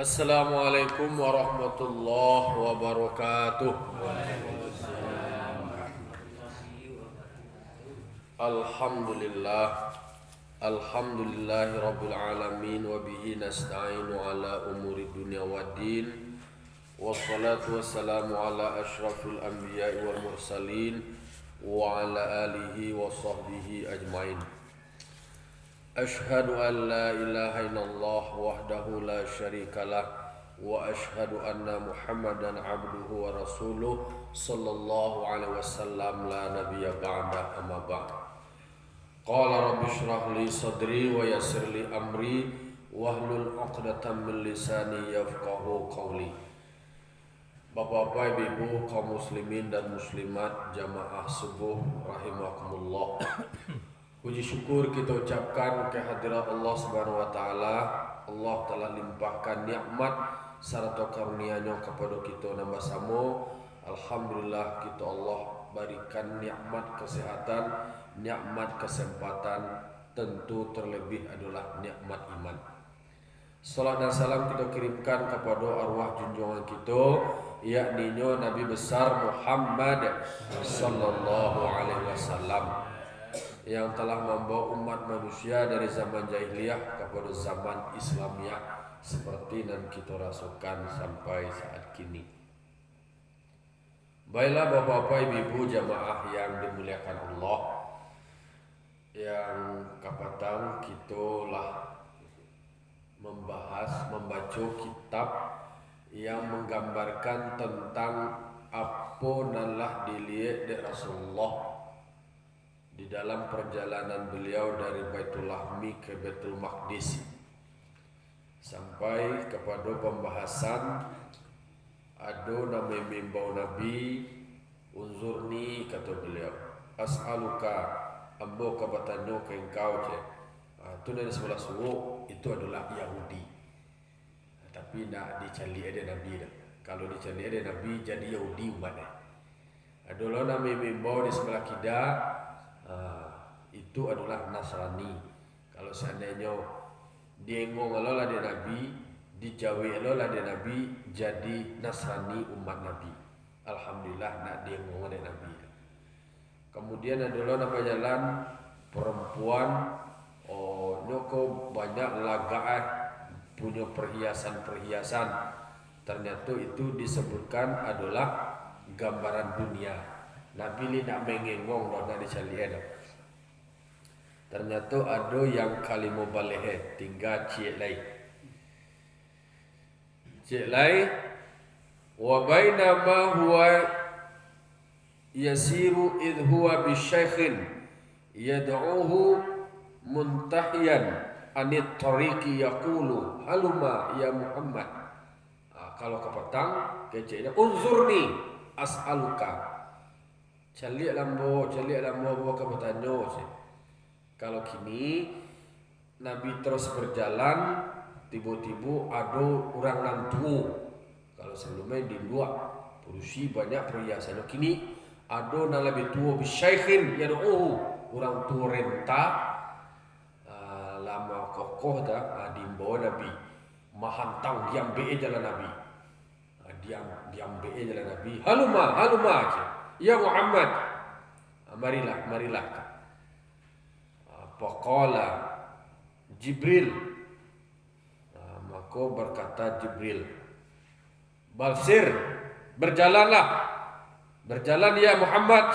Assalamualaikum warahmatullahi wabarakatuh. Alhamdulillah. Alhamdulillahi rabbil alamin. Wabihi nasta'inu ala umuri dunia waddin. Wassalatu wassalamu ala ashrafil anbiya'i wal mursalin. Wa ala alihi wa sahbihi ajmain. Ashhadu an la ilaha illallah wahdahu la syarikalah wa ashhadu anna Muhammadan abduhu wa rasuluh sallallahu alaihi wasallam la nabiyya ba'da amma ba'd. Qala rabbi shrah li sadri wa yassir li amri wahlul 'uqdatam min lisani yafqahu qawli. Bapak-bapak, ibu-ibu, kaum muslimin dan muslimat jamaah subuh rahimakumullah. Puji syukur kita ucapkan kehadirat Allah Subhanahu wa taala. Allah telah limpahkan nikmat serta karunia-Nya kepada kita nambah samo. Alhamdulillah kita Allah berikan nikmat kesehatan, nikmat kesempatan, tentu terlebih adalah nikmat iman. Salat dan salam kita kirimkan kepada arwah junjungan kita, yakni Nabi besar Muhammad sallallahu alaihi wasallam, yang telah membawa umat manusia dari zaman jahiliyah kepada zaman Islamiyah seperti yang kita rasakan sampai saat kini. Baiklah bapak-bapak, ibu-ibu jamaah yang dimuliakan Allah, yang kapatang kita lah membaca kitab yang menggambarkan tentang apa nalah dilihat dari Rasulullah di dalam perjalanan beliau dari Baitul Lahmi ke Baitul Maqdis, sampai kepada pembahasan ada nama mimbau Nabi, unzurni kata beliau, as'aluka, ambo kabatanyo ke engkau je. Itu dari sebelah suruh itu adalah Yahudi, tapi tidak dicari ada Nabi dah. Kalau dicari ada Nabi jadi Yahudi umatnya. Adalah nama mimbau di sebelah kida, itu adalah Nasrani. Kalau seandainya diengong alolah dia Nabi, dijawi alolah dia Nabi, jadi Nasrani umat Nabi. Alhamdulillah nak diengong ada Nabi. Kemudian adalah nama jalan perempuan, nyoko banyak lagaah punya perhiasan-perhiasan. Ternyata itu disebutkan adalah gambaran dunia. Nabi ni nak mengengong dah nak dicalian. Ternyata ada yang kalimah baleh, tinggal cik lai wa bainama huwa yasiru idh huwa bisyaikhin yad'uhu muntahiyan anit tariqi yaqulu haluma ya Muhammad. Kalau ke petang keciknya unzurni as'aluka, calik lambo bawa ke petanya sih. Kalau kini Nabi terus berjalan, tiba-tiba ada orang nantu. Kalau sebelumnya di luar berusi banyak perhiasan. Kini ada yang lebih tua bisyaikhin yad'uhu, orang tua renta, lama kokoh dah di bawah Nabi, mahantang diam be jalan Nabi, diam be jalan Nabi. Haluma aja ya Muhammad, marilah. Faqala Jibril, maka berkata Jibril, balsir, berjalan ya Muhammad.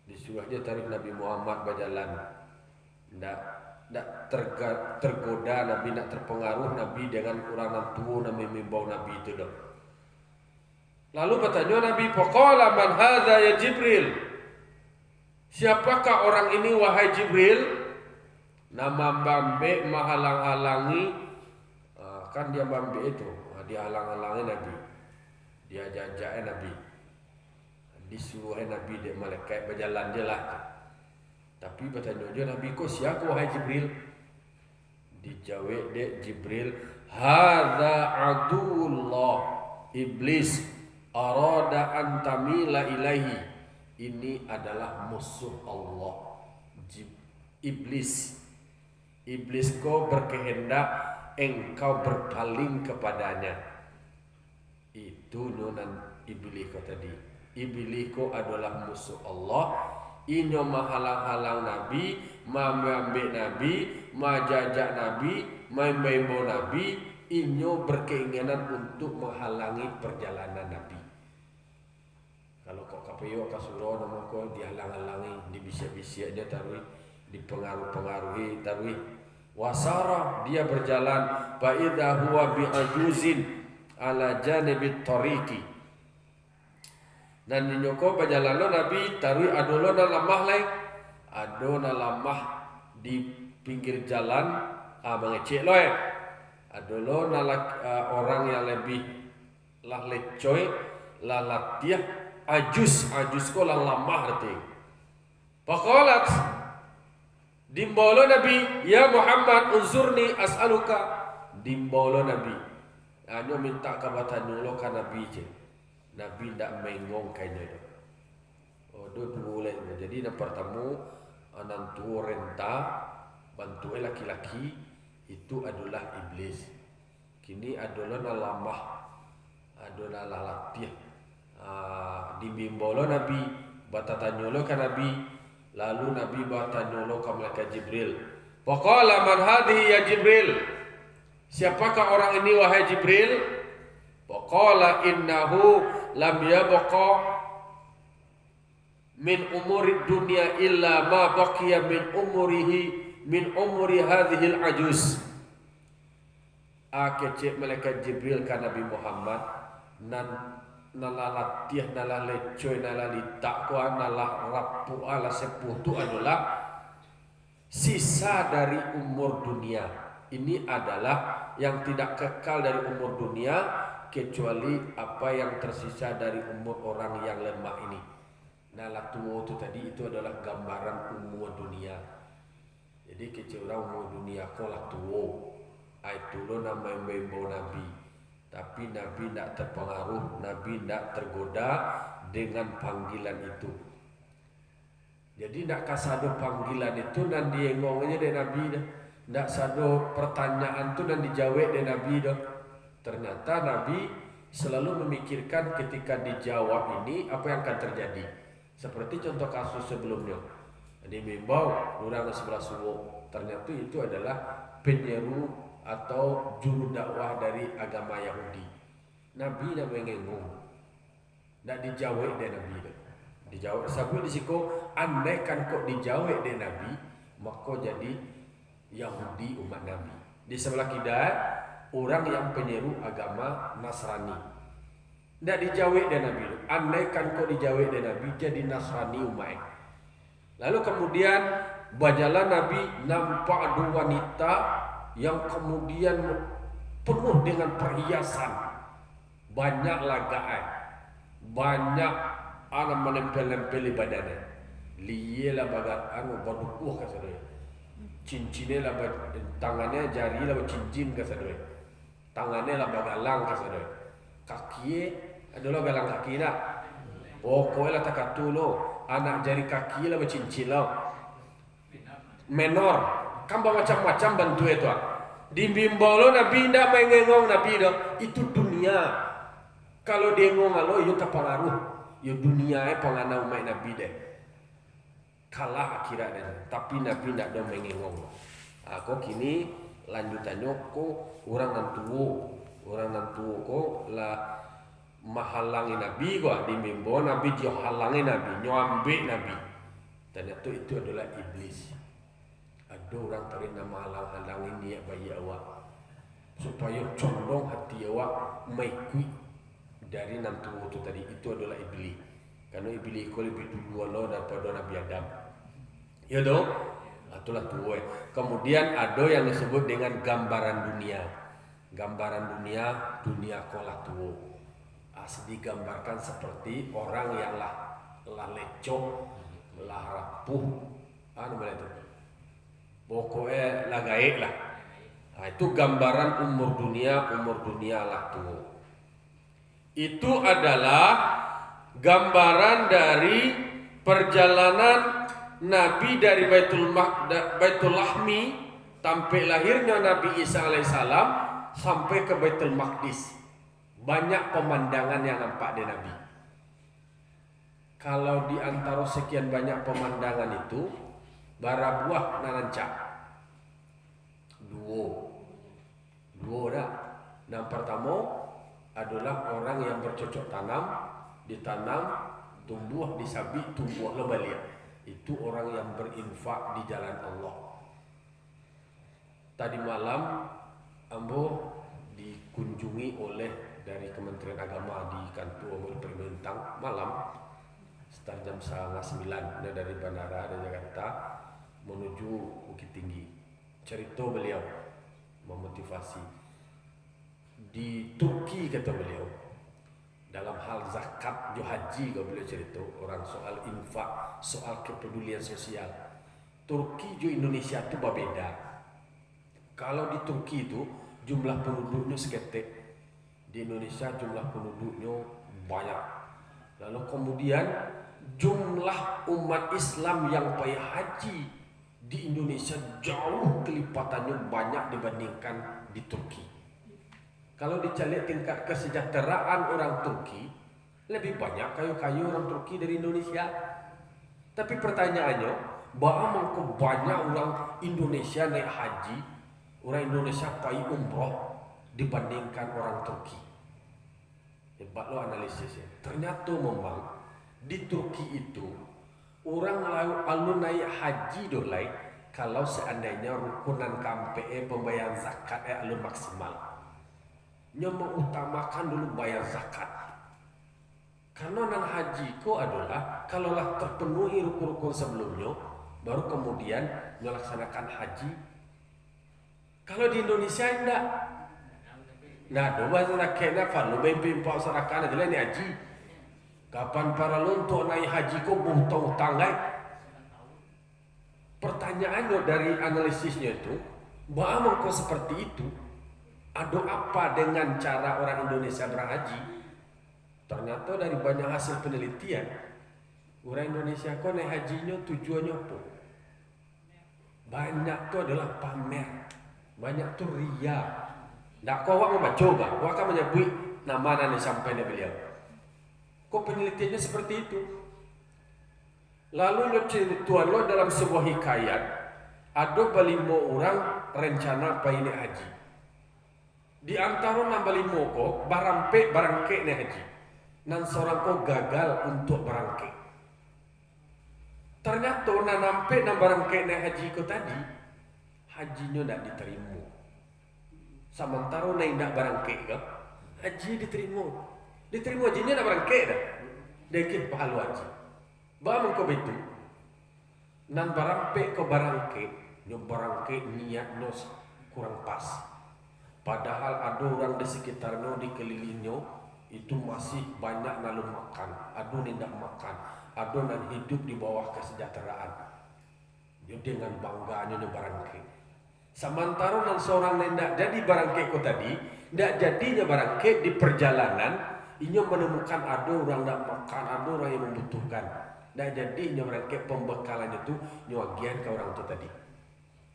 Disuruh dia tarik Nabi Muhammad berjalan. Tidak tergoda Nabi, nak terpengaruh Nabi dengan orang tua Nabi mimbau Nabi itu dah. Lalu bertanya Nabi, faqala man hadza ya Jibril, siapakah orang ini wahai Jibril? Nama Bambe menghalang-halangi, kan dia Bambe itu, dia halang-halangi Nabi, dia jajak Nabi, disuruh Nabi dia malaikat berjalan je lah. Tapi bertanya dia Nabi, kau siapa wahai Jibril? Dijawab dia Jibril, hadza aduullah iblis arada an tamila ilaihi, ini adalah musuh Allah iblis. Iblis kau berkehendak engkau berpaling kepadanya. Itu nunan iblis ko tadi. Iblis ko adalah musuh Allah. Inyo menghalang-halang Nabi, mengambil Nabi, menjajak Nabi, membawa Nabi. Inyo berkeinginan untuk menghalangi perjalanan Nabi. Kalau kok KPU kasuro nama kau dihalang-halangi, dibisik-bisik dia tarwi, dipengaruhi tarwi. Wasara dia berjalan, fa idza huwa bi'ajuzin ala janibit tariqi. Dan nyoko perjalanan Nabi tarwi adolona lamah lain, adona lamah di pinggir jalan, mengecek loe. Adolona orang yang lebih lah lecoy, lah latiah. Ajus ko lang lamah arti. Faqalat dimbolo Nabi, ya Muhammad unzurni as'aluka. Dimbolo Nabi. Anyo minta kabatan nulo ka Nabi je. Nabi ndak mengong kayaknya itu. Oh, do boleh. Jadi na pertama anan tu renta bantu laki-laki itu adalah iblis. Kini adalah lamah, adalah latih. Dibimbolo Nabi batatanyolo ka Nabi, lalu Nabi batatanyolo ka malaikat Jibril. Faqala man hadhihi ya Jibril? Siapakah orang ini wahai Jibril? Faqala innahu lam yabqa min umuri dunya illa ma baqiya min umuri hadhihi al-ajuz. Akecek malaikat Jibril ka Nabi Muhammad nan nalalatih nalalecoy nalalitakwa nalarapu ala sepuh itu adalah sisa dari umur dunia. Ini adalah yang tidak kekal dari umur dunia kecuali apa yang tersisa dari umur orang yang lemah ini. Nalatuo itu tadi itu adalah gambaran umur dunia. Jadi kecil orang umur dunia kolak tuo. Itu lo nama membawa Nabi. Tapi Nabi tidak terpengaruh, Nabi tidak tergoda dengan panggilan itu. Jadi tidak kasado panggilan itu dan diengongnya dari Nabi dah. Tidak sado pertanyaan itu dan dijawab dari Nabi dah. Ternyata Nabi selalu memikirkan ketika dijawab ini apa yang akan terjadi. Seperti contoh kasus sebelumnya. Di Mimbau, orang sebelah suwo. Ternyata itu adalah penyeru atau juru dakwah dari agama Yahudi. Nabi dah mengengong. Tak dijawab dari Nabi dah. Dijawab sebab disiko andaikan kok dijawab dari Nabi, maka jadi Yahudi umat Nabi. Di sebelah kita orang yang penyeru agama Nasrani. Tak dijawab dari Nabi. Andaikan kok dijawab dari Nabi jadi Nasrani umat. Lalu kemudian berjalan Nabi nampak dua wanita yang kemudian penuh dengan perhiasan, banyak lagaan, banyak anak menempel-nempel badannya. Liyelah bagat anu badukuh ka sadoi. Cincinnya lah tangannya jari lah cincin ka sadoi. Tangannya lah bagalang ka sadoi. Kaki adalah galang kaki nak. Pokoknya lah takatulo anak jari kaki lah cincin lah. Menor kamba macam-macam bantu itu. Di bimbolo Nabi tidak mengengong Nabi dah. Itu dunia. Kalau dia ngomong lo itu terpengaruh. Ya dunia penganau umat Nabi deh. Kalah akhiratnya. Tapi Nabi tidak ada mengengong. Aku kini lanjutannya kok orang nantu kok lah menghalangi Nabi kok di bimbolo Nabi dia halangi Nabi, nyambil Nabi. Ternyata itu adalah iblis. Ada orang tarik nama halang-halang ini bagi awak supaya condong hati awak mengikut dari nanti itu tadi. Itu adalah iblis. Karena iblis itu lebih dulu Allah daripada Nabi Adam. Ya dong. Itulah tuh. Kemudian ada yang disebut dengan gambaran dunia. Gambaran dunia, dunia kolak tuh. Digambarkan seperti orang yang lah lecok, lah rapuh. Anu boleh itu. Pokoknya lah gaib lah. Nah, itu gambaran umur dunia lah tuh. Itu adalah gambaran dari perjalanan Nabi dari Baitul Lahmi sampai lahirnya Nabi Isa alaihissalam sampai ke Baitul Maqdis. Banyak pemandangan yang nampak di Nabi. Kalau di antara sekian banyak pemandangan itu, bara buah nanancak. Dua dah. Yang pertama adalah orang yang bercocok tanam, ditanam, tumbuh, disabit, tumbuh balik. Itu orang yang berinfak di jalan Allah. Tadi malam ambo dikunjungi oleh dari Kementerian Agama di kantor Perintang malam sekitar jam 8:30 dari bandara dari Jakarta menuju Bukit Tinggi. Cerita beliau memotivasi di Turki, kata beliau, dalam hal zakat jo haji, kalau beliau cerita orang soal infak, soal kepedulian sosial. Turki jo Indonesia itu berbeda. Kalau di Turki itu jumlah penduduknya seketik, di Indonesia jumlah penduduknya banyak. Lalu kemudian jumlah umat Islam yang payah haji di Indonesia jauh kelipatannya banyak dibandingkan di Turki. Kalau dicari tingkat kesejahteraan orang Turki, lebih banyak kayu-kayu orang Turki dari Indonesia. Tapi pertanyaannya, bahwa banyak orang Indonesia naik haji, orang Indonesia pergi umroh dibandingkan orang Turki. Hebat lo analisisnya. Ternyata memang di Turki itu orang lalu naik haji dolai kalau seandainya rukunan KMPE pembayaran zakat alun maksimal. Nya mengutamakan dulu bayar zakat. Karena nan haji ko adalah kalaulah terpenuhi rukun-rukun sebelumnya, baru kemudian melaksanakan haji. Kalau di Indonesia enggak. Nah, doa sarakena falu bempimpa sarakana jelas ni haji. Kapan para lontok naik haji ko buntong tanggai? Pertanyaannya dari analisisnya itu, bahwa kok seperti itu? Ada apa dengan cara orang Indonesia berhaji? Ternyata dari banyak hasil penelitian, orang Indonesia kok naik hajinya tujuannya apa? Banyak tu adalah pamer. Banyak tu ria. Tak kau awak membaca gak? Awak akan menyebut nama yang disampaikan beliau. Kok penelitiannya seperti itu? Lalu tuan lo dalam sebuah hikayat, ada 5 orang rencana pergi naik haji. Di antara 5 kok barangke naik haji. Dan seorang kok gagal untuk barangke. Ternyata nampe barangke naik haji ko tadi, hajinya tidak diterima. Sementara naik tidak barangke ke, haji diterima. Diterima hajinya tidak barangke dah. Dikit pahalu haji. Bawa mengko betu. Nan barangke ke barangke, nyo barangke niatnya kurang pas. Padahal ada orang di sekitarnya, di kelilingnya itu masih banyak nalu makan, ada tidak makan, ada yang hidup di bawah kesejahteraan. Dia dengan bangganya ni barangke. Sementara nan seorang tidak jadi barangke ko tadi, tidak jadinya barangke di perjalanan, ini menemukan ada orang tidak makan, ada orang yang membutuhkan. Tidak jadinya barangke pembekalannya itu nyawagian ke orang itu tadi.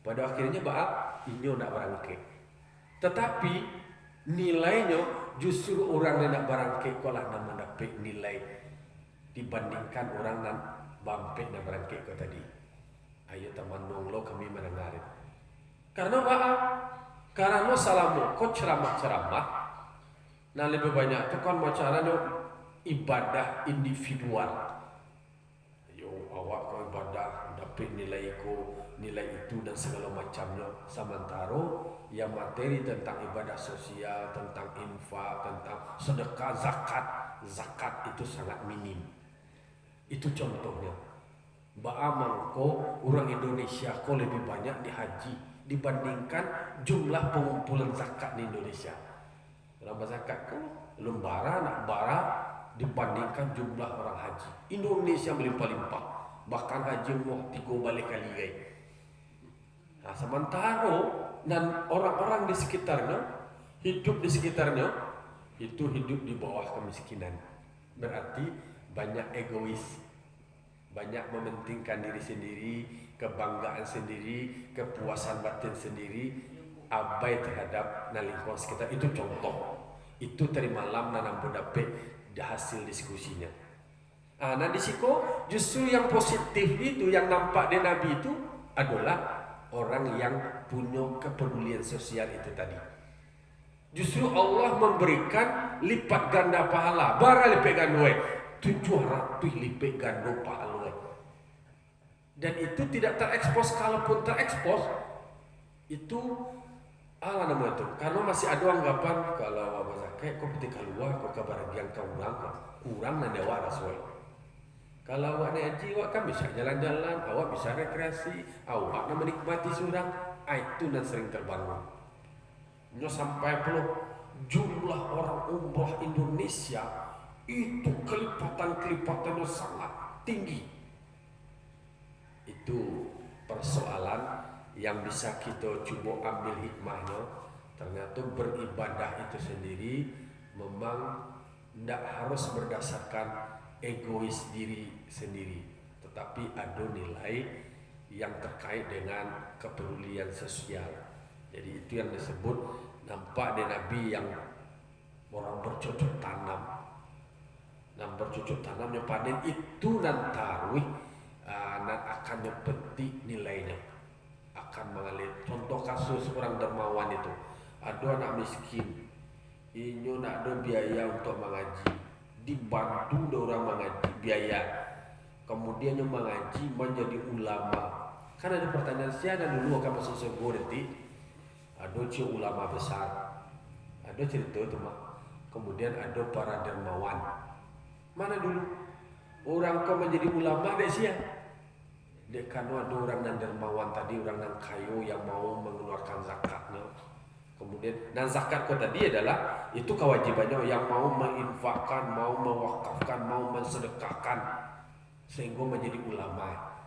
Pada akhirnya ini tidak barangke. Tetapi nilainya justru orang yang nak barangke kolah nak mendapat nilai dibandingkan orang yang bampek nak barangke ko tadi. Ayo teman lo kami mendengar. Karena karena salamu kau ceramah-ceramah, nah lebih banyak tu kan macaranya ibadah individual. Yo awak kau ibadah dapat nilai itu dan segala macamnya. Sementara yang materi tentang ibadah sosial, tentang infak, tentang sedekah, zakat itu sangat minim. Itu contohnya. Mangko orang Indonesia kok lebih banyak di haji dibandingkan jumlah pengumpulan zakat di Indonesia. Dalam zakat kok lembara nak bara dibandingkan jumlah orang haji. Indonesia melimpah-limpah, bahkan haji mau 3 balik kali guys. Nah, sementara dan orang-orang di sekitarnya, hidup di sekitarnya itu hidup di bawah kemiskinan. Berarti banyak egois. banyak mementingkan diri sendiri, kebanggaan sendiri, kepuasan batin sendiri, abai terhadap lingkungan sekitar. Itu contoh. Itu terimalam nanam bodapek hasil diskusinya. Nah di situ justru yang positif itu yang nampak di Nabi itu adalah orang yang punya kepedulian sosial itu tadi. Justru Allah memberikan lipat ganda pahala. Bara lipat ganda 700 lipat ganda pahala. Dan itu tidak terekspos. Kalaupun terekspos itu nama itu. Karena masih ada anggapan kalau Abah Zakai kok ketika keluar kok kebahagiaan kau kurang nanti awak rasuai. Kalau awak haji awak kan bisa jalan-jalan, awak bisa rekreasi, awak menikmati surang. Itu dan sering terbangun. Sampai puluh jumlah orang umrah Indonesia itu kelipatan-kelipatannya sangat tinggi. Itu persoalan yang bisa kita coba ambil hikmahnya. Ternyata beribadah itu sendiri memang tidak harus berdasarkan egois diri sendiri, tetapi ada nilai yang terkait dengan kepedulian sosial. Jadi itu yang disebut nampak di Nabi yang orang bercocok tanam. Dan bercocok tanamnya panen itu nan taruh nan akan petik nilainya, akan mengalir. Contoh kasus orang dermawan itu, ada anak miskin, ini nak ada biaya untuk mengaji, dibantu orang mengaji biaya, kemudian yang mengaji menjadi ulama. Kan ada pertanyaan siapa dulu akan masuk surga nanti. Ada ulama besar, ada cerita itu mah. Kemudian ada para dermawan. Mana dulu orang kau menjadi ulama dek sia? Dek karena ada orang yang dermawan tadi, orang yang kayu yang mau mengeluarkan zakatnya. Kemudian dan zakat kau tadi adalah itu kewajibannya yang mau menginfakkan, mau mewakafkan, mau mensedekahkan sehingga menjadi ulama.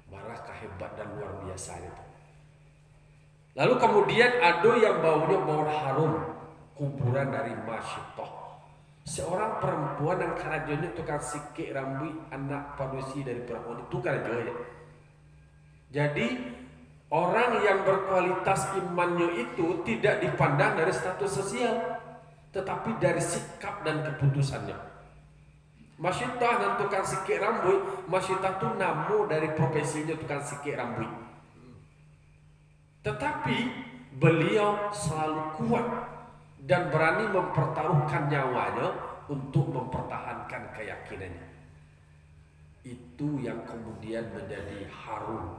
Barakah hebat dan luar biasa itu. Lalu kemudian ada yang baunya bau harum, kuburan dari Masyitoh. Seorang perempuan yang kerajaannya tukang sikik rambut anak padusi dari perempuan itu kerajaannya. Jadi orang yang berkualitas imannya itu tidak dipandang dari status sosial, tetapi dari sikap dan keputusannya. Masyitoh dan tukang sikik rambut, Masyitoh itu nama dari profesinya tukang sikik rambut. Tetapi beliau selalu kuat dan berani mempertaruhkan nyawanya untuk mempertahankan keyakinannya. Itu yang kemudian menjadi harum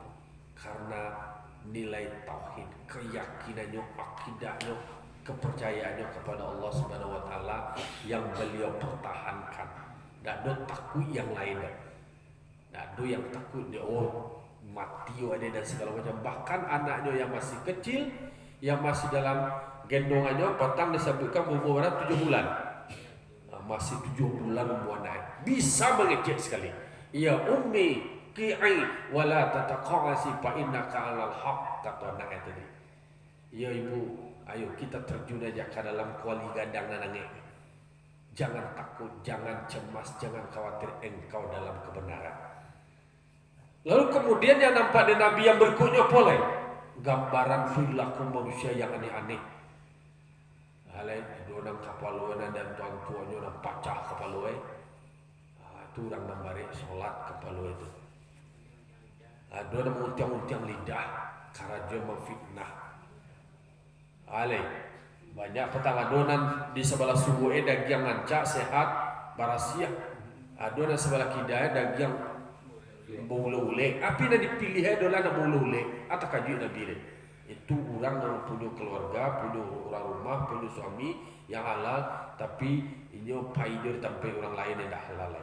karena nilai tauhid, keyakinannya, akidahnya, kepercayaannya kepada Allah Subhanahu wa taala yang beliau pertahankan. Tak ada takut yang lain. Tak ada yang takut dia mati ada dan segala macam. Bahkan anaknya yang masih kecil, yang masih dalam gendongannya, petang disebutkan umur 7 bulan. Masih 7 bulan umur anak, bisa mengecek sekali. Ya ummi qi'i wala tataqasi fa innaka 'alal haq, kata anak tadi. Ya ibu, ayo kita terjun aja ke dalam kuali gadang nanangnya. Jangan takut, jangan cemas, jangan khawatir, engkau dalam kebenaran. Lalu kemudian yang nampak di Nabi yang berikutnya boleh gambaran perilaku manusia yang aneh-aneh. Halai orang kapal dan tuan tuannya orang pacah kapal itu orang memberi solat kapal itu. Ada orang muntiang-muntiang lidah karena dia memfitnah. Halai banyak petang adonan di sebelah subuh daging ngancak sehat barasiah. Adonan sebelah kidaya daging boleh, api nak dipilih adalah nak boleh atau kaji Nabi ini. Itu orang yang punya keluarga, punya orang rumah, punya suami yang halal, tapi ini payah sampai orang lain yang dah halal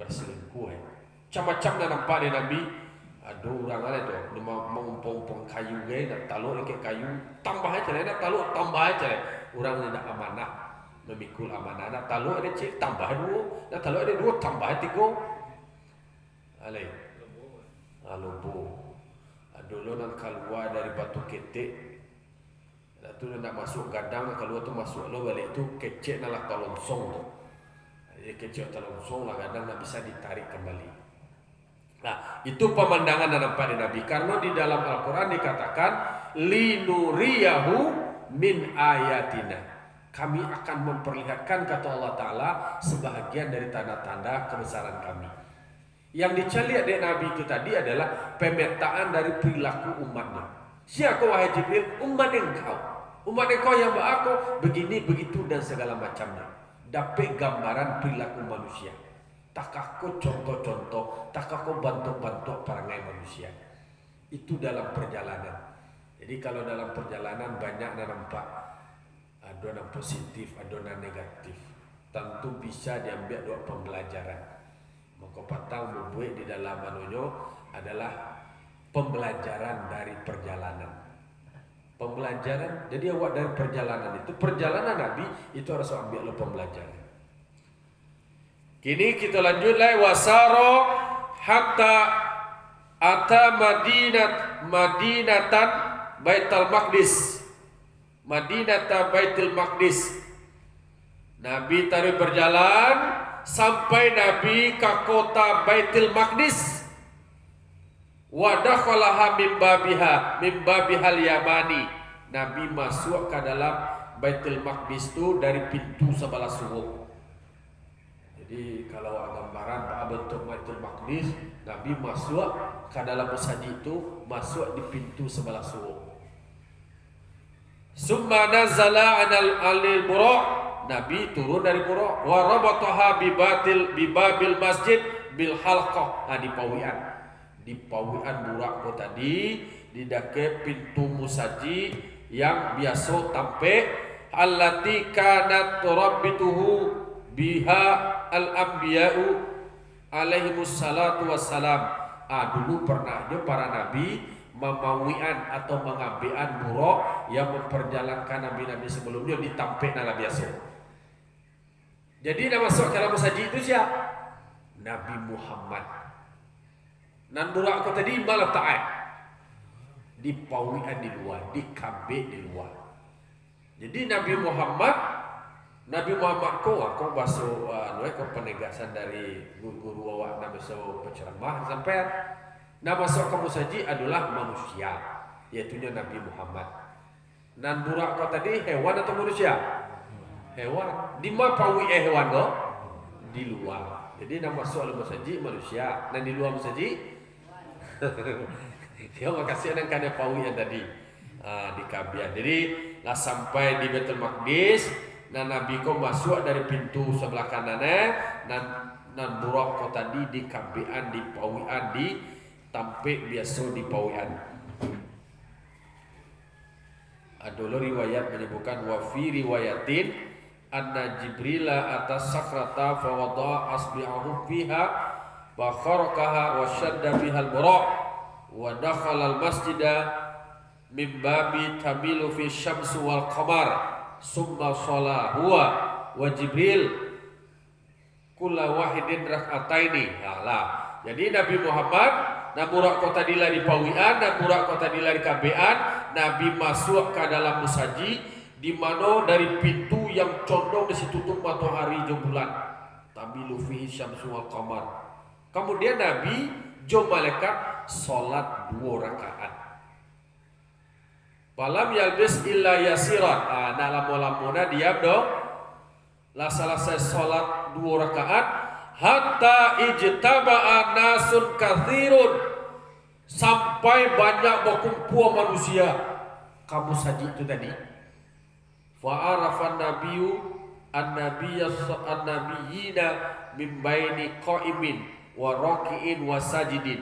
berselingkuh. Macam-macam dah nampak di Nabi. Ada orang ada tu, dia mengumpul-umpul kayu gay, nak taruh dekat kayu, tambah aja lah, nak taruh tambah aja lah. Orang yang nak amanah, memikul amanah, nak taruh ada cik tambah 2, nak taruh ada 2 tambah 3. Alai, lobo. Dulu nak keluar dari batu ketek, tu nak masuk gadang, keluar tu masuk lo balik tu kecek nak longsong tu. Jadi kecek longsong lah gadang nak bisa ditarik kembali. Nah, itu pemandangan yang nampak di Nabi. Karena di dalam Al-Quran dikatakan linuriyahu min ayatina. Kami akan memperlihatkan, kata Allah Ta'ala, sebahagian dari tanda-tanda kebesaran kami. Yang dicari dari Nabi itu tadi adalah pemetaan dari perilaku umatnya. Siapa wahai Jibril? Umat engkau. Umat engkau yang aku begini, begitu dan segala macamnya. Dapat gambaran perilaku manusia. Tak aku contoh-contoh, tak aku bantu-bantu perangai manusia. Itu dalam perjalanan. Jadi kalau dalam perjalanan banyak nampak adonan positif, adonan negatif. Tentu bisa diambil dua pembelajaran. Maka patang membuat di dalam manunya adalah pembelajaran dari perjalanan. Pembelajaran, jadi awak dari perjalanan itu, perjalanan Nabi itu harus ambil lo pembelajaran. Kini kita lanjut lagi wasaro hatta ata Madinatan Baitul Maqdis. Madinata Baitul Maqdis. Nabi tarik berjalan sampai Nabi ke kota Baitul Maqdis. Wa dakhalaha min babihal yamani. Nabi masuk ke dalam Baitul Maqdis itu dari pintu sebelah suruh. Jadi kalau gambaran bentuk Baitul Maqdis, Nabi masuk ke dalam masjid itu, masuk di pintu sebelah suruh. Summa nazala alil Buraq. Nabi turun dari Buraq. Wa rabataha bibabil masjid bil halqah. Nah, di pawian Buraq itu tadi didake pintu musaji yang biasa tampe allati kanat rabbituhu biha al-anbiya'u alaihimus salatu wassalam. Dulu pernah dia para nabi memawian atau mengambilan Buraq yang memperjalankan nabi-nabi sebelumnya ditampik nala biasa. Jadi nama masuk dalam masjid itu siapa? Nabi Muhammad. Nan Buraq ko tadi malah ta'ay. Di pawian di luar, di kambe di luar. Jadi Nabi Muhammad ko aku basuh ke penegasan dari guru awak nabi so penceramah sampai nama masuk ke masjid adalah manusia, yaitu Nabi Muhammad. Nan Buraq ko tadi hewan atau manusia? Hewan. Di mana pawi hewan ko? Di luar. Jadi nama masuk ke masjid manusia, dan di luar masjid dia makasih dan karena pawi yang tadi di Kabian. Jadi lah sampai di Baitul Maqdis, dan Nabi ko masuk dari pintu sebelah kanannya, dan Buraq ko tadi di Kabian, di pawian, di tampik biasa di pawian. Ada riwayat menyebutkan wa fi riwayatin anna Jibrila atas sakrata fa wada'a asbi'ahu fiha wa kharaqaha wa shadda fiha al-Buraq wa dakhala al-masjida min babi tamilu fi syamsu wal qamar summa shala huwa wa Jibril kulla wahidin rak'ataini. Lah, jadi Nabi Muhammad na Buraq kota di lari pawian, na Buraq kota di lari kabean, Nabi masuk ke dalam musaji di mana dari pintu yang condong di situ tutup matahari dan bulan. Tamilu fihi syamsu wal qamar. Kemudian Nabi jo malaikat salat 2 rakaat. Falam yalbis illa yasiran. Nah lama-lamona diam dong. Lah selesai salat 2 rakaat hatta ijtama'a nasun katsirun, sampai banyak berkumpul manusia. Kamu saji itu tadi. Fa'arafan nabiyyu an-nabiyyina min baini qa'imin wa raki'in wa sajidin.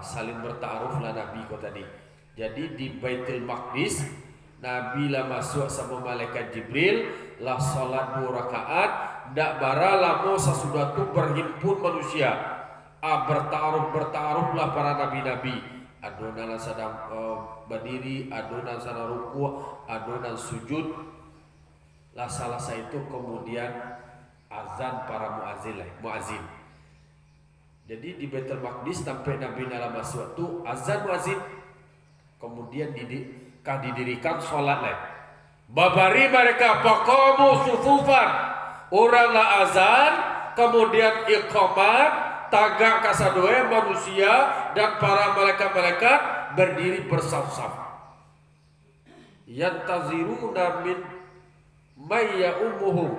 Saling bertaaruflah Nabi kau tadi. Jadi di Baitul Maqdis Nabi lah masuk sama malaikat Jibril lah salat 2 rakaat. Dak bara lamo sesudah tu berhimpun manusia. Bertaaruflah para nabi-nabi. Adonan sedang berdiri, adonan sedang ruku', adonan sujud. Lah salah itu kemudian azan para muazin. Jadi di Baitul Maqdis sampai Nabi nala masuk tu azan muazin. Kemudian didirikan salat lain. Babari mereka paqamu sufufan. Oranglah azan, kemudian iqamat, tagak kasadoe manusia dan para malaikat-malaikat berdiri bersaf-saf. Yantaziruna min mayya ummuhum.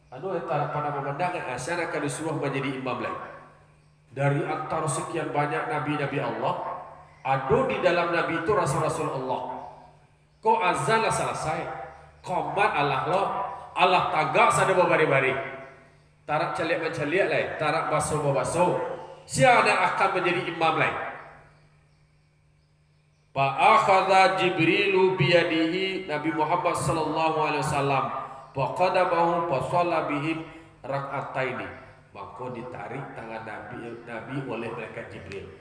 Anu eta pada memandang asyana akan disuruh menjadi imam lagi. Dari antara sekian banyak nabi-nabi Allah, ada di dalam nabi itu rasul-rasul Allah. Ko azan lah selesai, komat Allah tagak sada babari-bari. Tarak celiak-menceliak lai, tarak basuh-basuh. Siapa akan menjadi imam lai? Fa akhadha Jibrilu biyadihi Nabi Muhammad sallallahu alaihi wasallam fa qadamahu fa shalla bihim rak'ataini. Maka ditarik tangan Nabi oleh malaikat Jibril.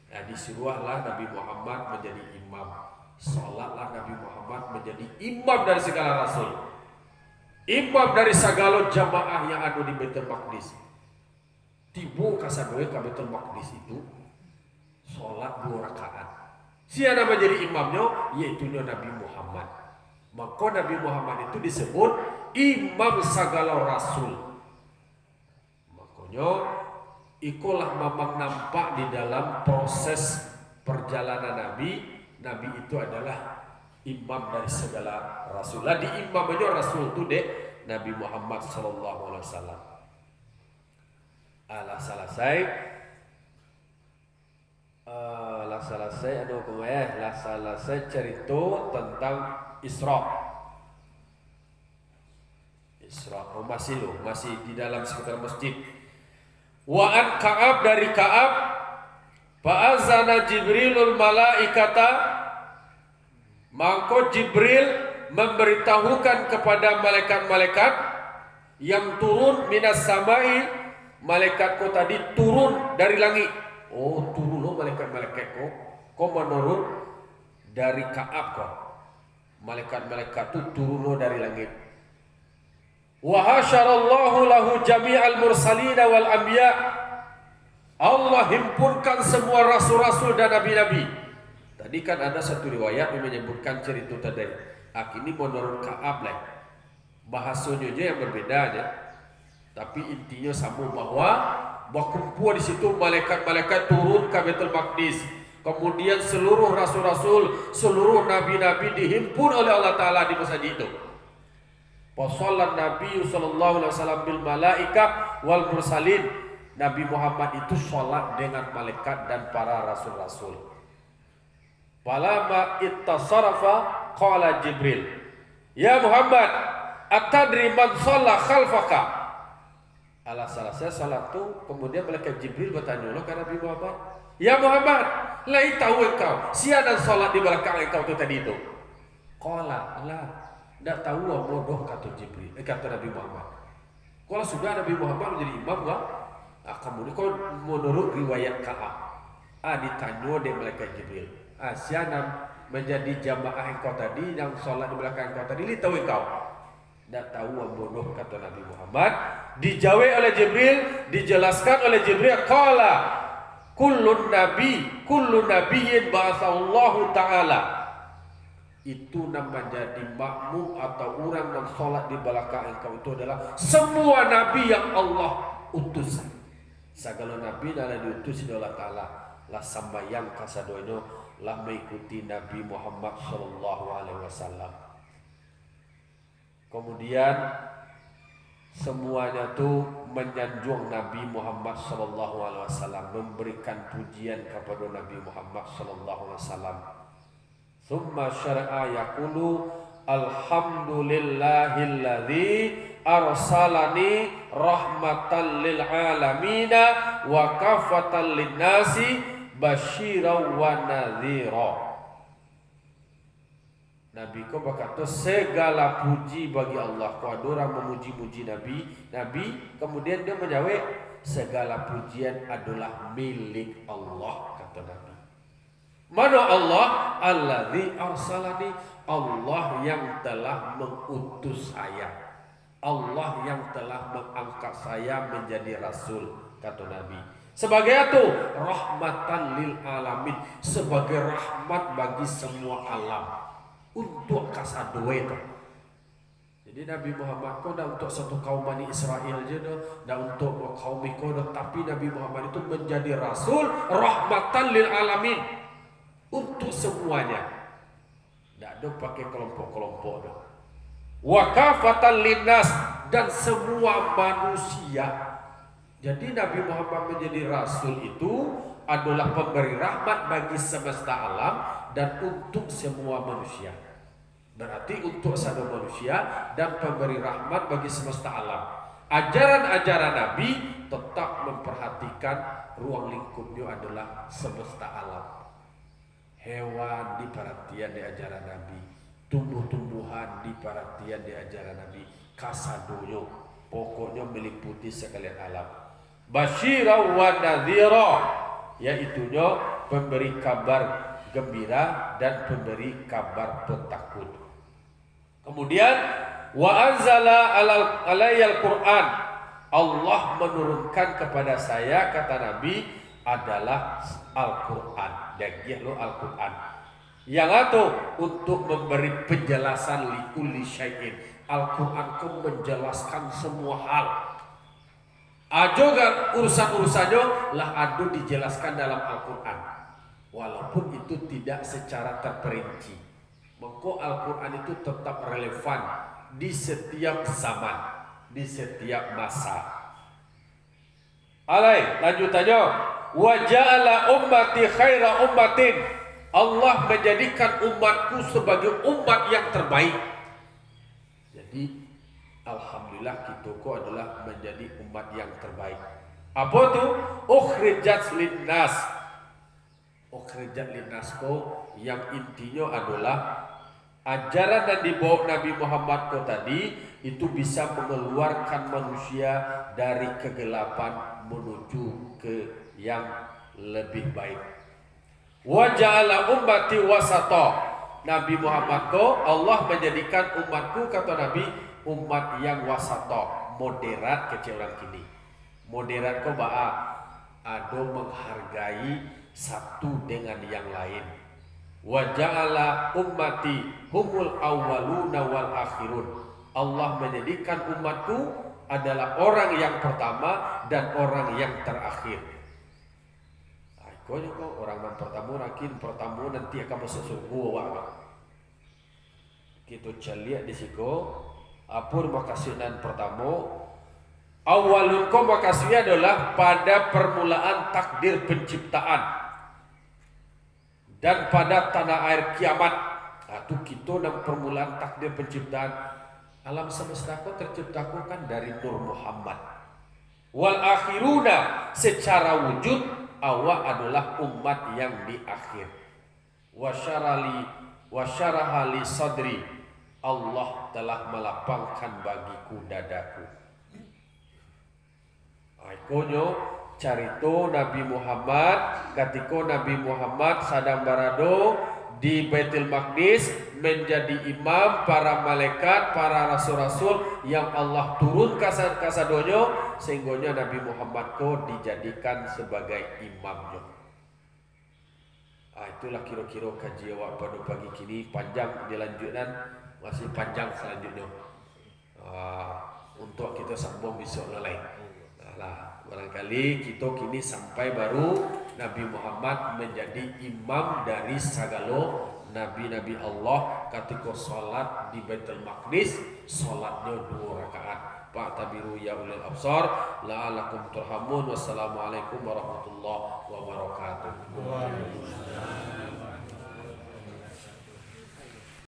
Nah, disuruhlah Nabi Muhammad menjadi imam. Salatlah Nabi Muhammad menjadi imam dari segala rasul. Imam dari segala jamaah yang ada di Baitul Maqdis. Tibu kasadoe ka Baitul Maqdis itu salat 2 rakaat. Siapa menjadi imamnya? Yaitu Nabi Muhammad. Maka Nabi Muhammad itu disebut imam segala rasul. Ikulah memang nampak di dalam proses perjalanan Nabi itu adalah imam dari segala rasul. Lah di imam aja rasul itu dek Nabi Muhammad sallallahu alaihi wasallam. Selesai cerita tentang Isra. Masih di dalam sekitar masjid. Wa an Ka'ab dari Ka'ab fa'azana Jibrilul malaikata, maka Jibril memberitahukan kepada malaikat-malaikat yang turun minas samai. Malaikatku tadi turun dari langit. Oh, turun loh malaikat-malaikatku. Kau menurun dari Ka'ab kau. Malaikat-malaikat itu turun loh dari langit. Wa hasyarallahu lahu jami'al mursalin wal anbiya. Allah himpunkan semua rasul-rasul dan nabi-nabi. Tadi kan ada satu riwayat yang menyebutkan cerita tadi. Ini menurut Ka'ab lah. Bahasanya aja yang berbeda aja. Tapi intinya sama bahwa berkumpul di situ malaikat-malaikat turun ke Baitul Maqdis. Kemudian seluruh rasul-rasul, seluruh nabi-nabi dihimpun oleh Allah Ta'ala di masjid itu. Wassallan Nabi sallallahu alaihi wasallam bil malaika wal mursalin. Nabi Muhammad itu sholat dengan malaikat dan para rasul-rasul. Falamma ittasarafa qala Jibril, ya Muhammad, atadri man shalla khalfaka? Ala selesai salat itu, kemudian malaikat Jibril bertanya kepada Nabi Muhammad, ya Muhammad, lai tahu engkau siapa yang sholat di belakang engkau itu tadi itu? Qala la. Tidak tahu bodoh kata Jibril, kata Nabi Muhammad. Kalau sudah Nabi Muhammad menjadi imam lah, kemudian kau menurut riwayat Ka'ab, ditanya oleh malaikat Jibril, siapa menjadi jamaah engkau tadi yang sholat di belakang engkau tadi, li tahu engkau? Tidak tahu bodoh kata Nabi Muhammad. Dijawab oleh Jibril, dijelaskan oleh Jibril, qala kullu nabiyyin ba'atsallahu ta'ala. Itu nama jadi makmum atau orang yang sholat di belakang engkau itu adalah semua nabi yang Allah utus. Segala nabi yang diutus oleh Allah Ta'ala lah sambayang kasadoino lah mengikuti Nabi Muhammad sallallahu alaihi wasallam. Kemudian semuanya itu menyanjung Nabi Muhammad sallallahu alaihi wasallam, memberikan pujian kepada Nabi Muhammad sallallahu alaihi wasallam. Summa syara'a yaqulu alhamdulillahilladzi arsalani rahmatan lil alamina wa kafatan lin nasi basyiran wa nadhira. Nabi ko berkata segala puji bagi Allah. Kalau ada orang memuji-muji Nabi, kemudian dia menjawab segala pujian adalah milik Allah, kata Nabi. Mana Allah? Alladzi arsalani, Allah yang telah mengutus saya, Allah yang telah mengangkat saya menjadi rasul, kata Nabi. Sebagai itu rahmatan lil alamin, sebagai rahmat bagi semua alam, untuk kasadoe itu. Jadi Nabi Muhammad kau dah untuk satu kaum Bani Israel je dah untuk kaum kau dah, tapi Nabi Muhammad itu menjadi rasul rahmatan lil alamin untuk semuanya. Tak ada pakai kelompok-kelompok dah. Wa kafatan linnas, dan semua manusia. Jadi Nabi Muhammad menjadi rasul itu adalah pemberi rahmat bagi semesta alam dan untuk semua manusia. Berarti untuk satu manusia dan pemberi rahmat bagi semesta alam. Ajaran-ajaran Nabi tetap memperhatikan ruang lingkupnya adalah semesta alam. Hewan diperhatian di ajaran Nabi, tumbuh-tumbuhan diperhatian di ajaran Nabi, kasadoyo pokoknya meliputi sekalian alam. Basyira wa nadhira, yaitunya pemberi kabar gembira dan pemberi kabar pentakut. Kemudian wa anzala alayal Quran, Allah menurunkan kepada saya, kata Nabi, adalah Al-Quran. Dagiah lo Al-Quran yang atau untuk memberi penjelasan likulli syai'in. Al-Quran itu menjelaskan semua hal. Juga urusan-urusannya lah adu dijelaskan dalam Al-Quran, walaupun itu tidak secara terperinci. Maka Al-Quran itu tetap relevan di setiap zaman, di setiap masa. Alai, lanjutannya, wa ja'ala ummati khaira ummatin, Allah menjadikan umatku sebagai umat yang terbaik. Jadi alhamdulillah kita kok adalah menjadi umat yang terbaik. Apa tuh? Ukhrijat linnas. Ukhrijat linnas ko yang intinya adalah ajaran yang dibawa Nabi Muhammad ko tadi itu bisa mengeluarkan manusia dari kegelapan menuju ke yang lebih baik. Wa ja'ala ummati wasata. Nabi Muhammad ko Allah menjadikan umatku, kata Nabi, umat yang wasata, moderat kecil orang kini. Moderat ko ba'a ado menghargai satu dengan yang lain. Wa ja'ala ummati humul awwaluna wal akhirun. Allah menjadikan umatku adalah orang yang pertama dan orang yang terakhir. Kau orang yang pertama nanti akan masuk surga. Kita celiak di situ. Apa makasinan pertama? Awalun kau makasihnya adalah pada permulaan takdir penciptaan dan pada tanah air kiamat. Itu kita dalam permulaan takdir penciptaan alam semesta kau terciptakan kan dari Nur Muhammad. Wal akhiruna, secara wujud awak adalah umat yang di akhir. Wasyarahali sadri, Allah telah melapangkan bagiku dadaku. Aikonyo carito Nabi Muhammad, ketika Nabi Muhammad sadang barado di Baitul Maqdis menjadi imam para malaikat, para rasul-rasul yang Allah turun kasadonyo, sehingga Nabi Muhammad ko dijadikan sebagai imamnya. Itulah kira-kira kaji awak pada pagi kini. Panjang dilanjutkan, masih panjang selanjutnya. Untuk kita sambung besok lain. Barangkali kita kini sampai baru Nabi Muhammad menjadi imam dari segala nabi-nabi Allah. Ketika sholat di Baitul Maqdis, sholatnya 2 rakaat. Fa'tabiru ya ulil absar la'alakum turhamun. Wassalamualaikum warahmatullahi wabarakatuh.